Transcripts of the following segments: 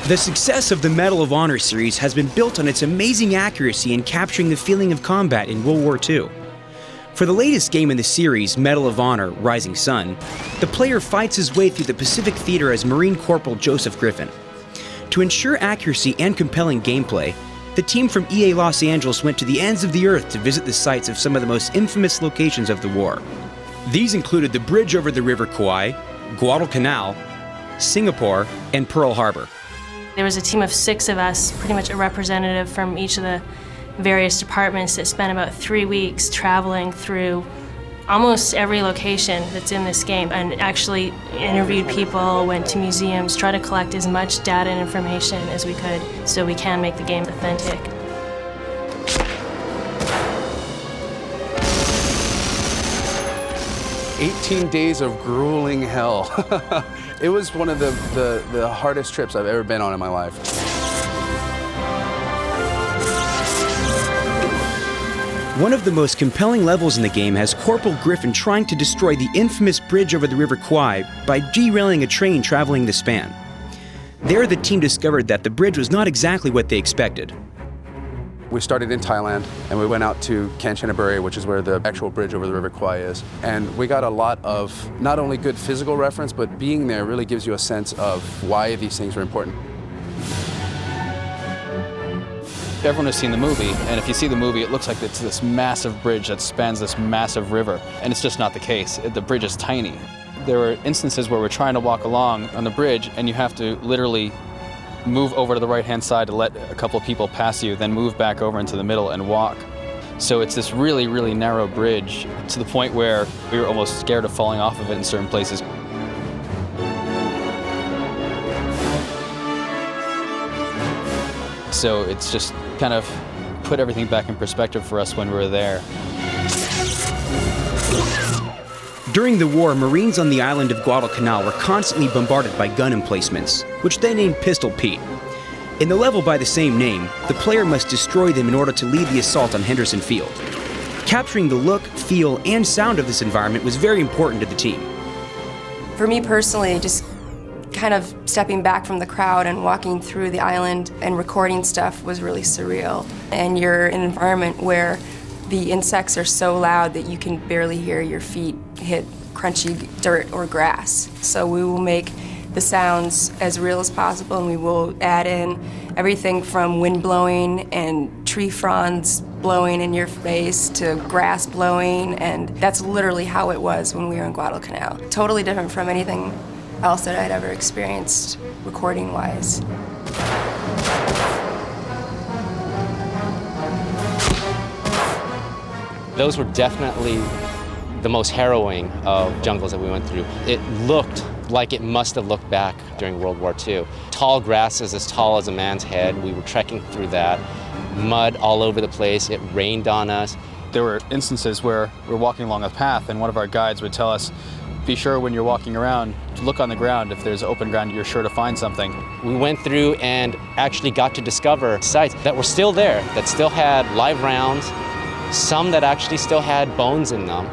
The success of the Medal of Honor series has been built on its amazing accuracy in capturing the feeling of combat in World War II. For the latest game in the series, Medal of Honor: Rising Sun, the player fights his way through the Pacific Theater as Marine Corporal Joseph Griffin. To ensure accuracy and compelling gameplay, the team from EA Los Angeles went to the ends of the earth to visit the sites of some of the most infamous locations of the war. These included the bridge over the River Kwai, Guadalcanal, Singapore, and Pearl Harbor. There was a team of 6 of us, pretty much a representative from each of the various departments, that spent about 3 weeks traveling through almost every location that's in this game and actually interviewed people, went to museums, tried to collect as much data and information as we could so we can make the game authentic. "18 days of grueling hell." It was one of the hardest trips I've ever been on in my life. One of the most compelling levels in the game has Corporal Griffin trying to destroy the infamous bridge over the River Kwai by derailing a train traveling the span. There, the team discovered that the bridge was not exactly what they expected. We started in Thailand, and we went out to Kanchanaburi, which is where the actual bridge over the River Kwai is. And we got a lot of not only good physical reference, but being there really gives you a sense of why these things are important. Everyone has seen the movie, and if you see the movie, it looks like it's this massive bridge that spans this massive river, and it's just not the case. The bridge is tiny. There were instances where we're trying to walk along on the bridge, and you have to literally move over to the right-hand side to let a couple of people pass you, then move back over into the middle and walk. So it's this really, really narrow bridge to the point where we were almost scared of falling off of it in certain places. So it's just kind of put everything back in perspective for us when we were there. During the war, Marines on the island of Guadalcanal were constantly bombarded by gun emplacements, which they named Pistol Pete. In the level by the same name, the player must destroy them in order to lead the assault on Henderson Field. Capturing the look, feel, and sound of this environment was very important to the team. For me personally, just kind of stepping back from the crowd and walking through the island and recording stuff was really surreal. And you're in an environment where the insects are so loud that you can barely hear your feet hit crunchy dirt or grass. So we will make the sounds as real as possible, and we will add in everything from wind blowing and tree fronds blowing in your face to grass blowing, and that's literally how it was when we were in Guadalcanal. Totally different from anything else that I'd ever experienced recording-wise. Those were definitely the most harrowing of jungles that we went through. It looked like it must have looked back during World War II. Tall grasses as tall as a man's head. We were trekking through that. Mud all over the place. It rained on us. There were instances where we're walking along a path and one of our guides would tell us, be sure when you're walking around to look on the ground. If there's open ground, you're sure to find something. We went through and actually got to discover sites that were still there, that still had live rounds, some that actually still had bones in them.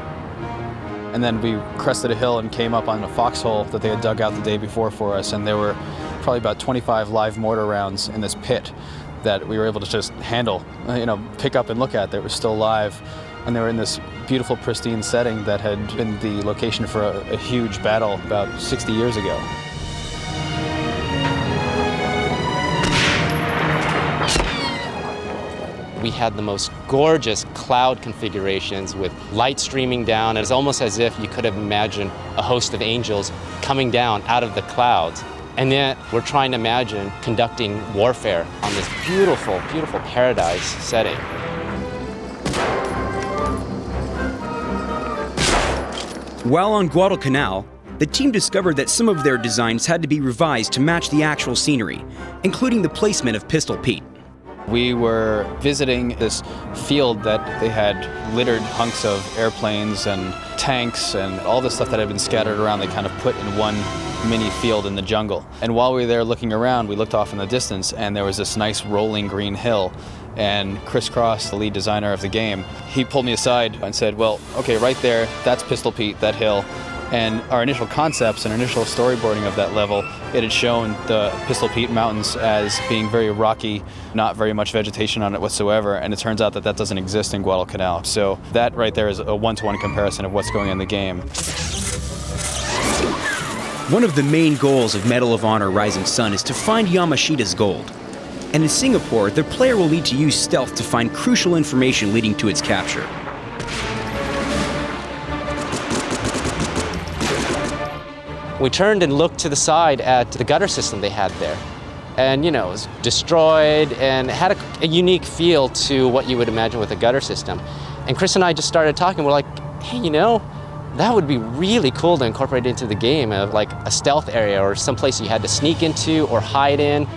And then we crested a hill and came up on a foxhole that they had dug out the day before for us, and there were probably about 25 live mortar rounds in this pit that we were able to just handle, pick up and look at. They were still live, and they were in this beautiful, pristine setting that had been the location for a huge battle about 60 years ago. We had the most gorgeous cloud configurations with light streaming down. It's almost as if you could have imagined a host of angels coming down out of the clouds. And yet we're trying to imagine conducting warfare on this beautiful, beautiful paradise setting. While on Guadalcanal, the team discovered that some of their designs had to be revised to match the actual scenery, including the placement of Pistol Pete. We were visiting this field that they had littered hunks of airplanes and tanks and all the stuff that had been scattered around. They kind of put in one mini field in the jungle. And while we were there looking around, we looked off in the distance and there was this nice rolling green hill. And Chris Cross, the lead designer of the game, he pulled me aside and said, well, okay, right there, that's Pistol Pete, that hill. And our initial concepts and initial storyboarding of that level, it had shown the Pistol Pete Mountains as being very rocky, not very much vegetation on it whatsoever, and it turns out that that doesn't exist in Guadalcanal. So that right there is a one-to-one comparison of what's going on in the game. One of the main goals of Medal of Honor Rising Sun is to find Yamashita's gold. And in Singapore, the player will need to use stealth to find crucial information leading to its capture. We turned and looked to the side at the gutter system they had there. And, it was destroyed and had a unique feel to what you would imagine with a gutter system. And Chris and I just started talking. We're like, hey, that would be really cool to incorporate into the game of like a stealth area or some place you had to sneak into or hide in.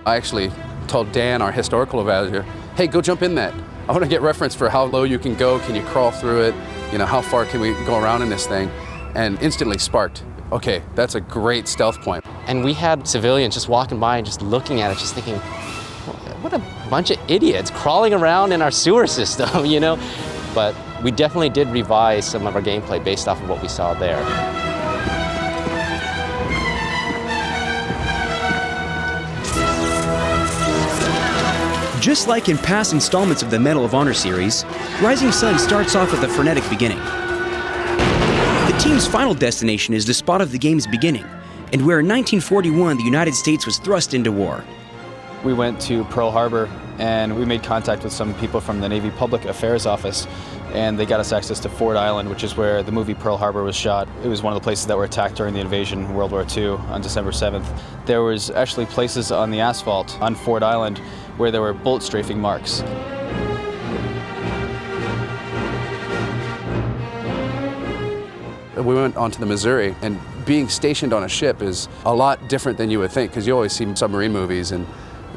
I actually told Dan, our historical evaluator, hey, go jump in that. I want to get reference for how low you can go. Can you crawl through it? How far can we go around in this thing? And instantly sparked. Okay, that's a great stealth point. And we had civilians just walking by and just looking at it, just thinking, what a bunch of idiots crawling around in our sewer system, But we definitely did revise some of our gameplay based off of what we saw there. Just like in past installments of the Medal of Honor series, Rising Sun starts off with a frenetic beginning. The team's final destination is the spot of the game's beginning, and where in 1941 the United States was thrust into war. We went to Pearl Harbor and we made contact with some people from the Navy Public Affairs Office, and they got us access to Ford Island, which is where the movie Pearl Harbor was shot. It was one of the places that were attacked during the invasion in World War II on December 7th. There was actually places on the asphalt on Ford Island where there were bullet strafing marks. We went onto the Missouri, and being stationed on a ship is a lot different than you would think, because you always see submarine movies and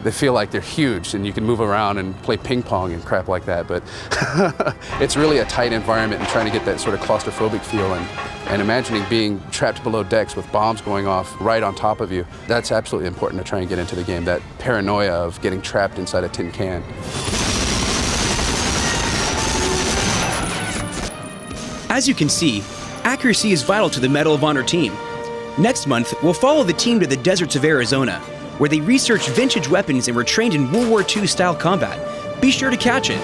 they feel like they're huge and you can move around and play ping pong and crap like that, but it's really a tight environment and trying to get that sort of claustrophobic feel and imagining being trapped below decks with bombs going off right on top of you. That's absolutely important to try and get into the game, that paranoia of getting trapped inside a tin can. As you can see, accuracy is vital to the Medal of Honor team. Next month, we'll follow the team to the deserts of Arizona, where they research vintage weapons and were trained in World War II style combat. Be sure to catch it.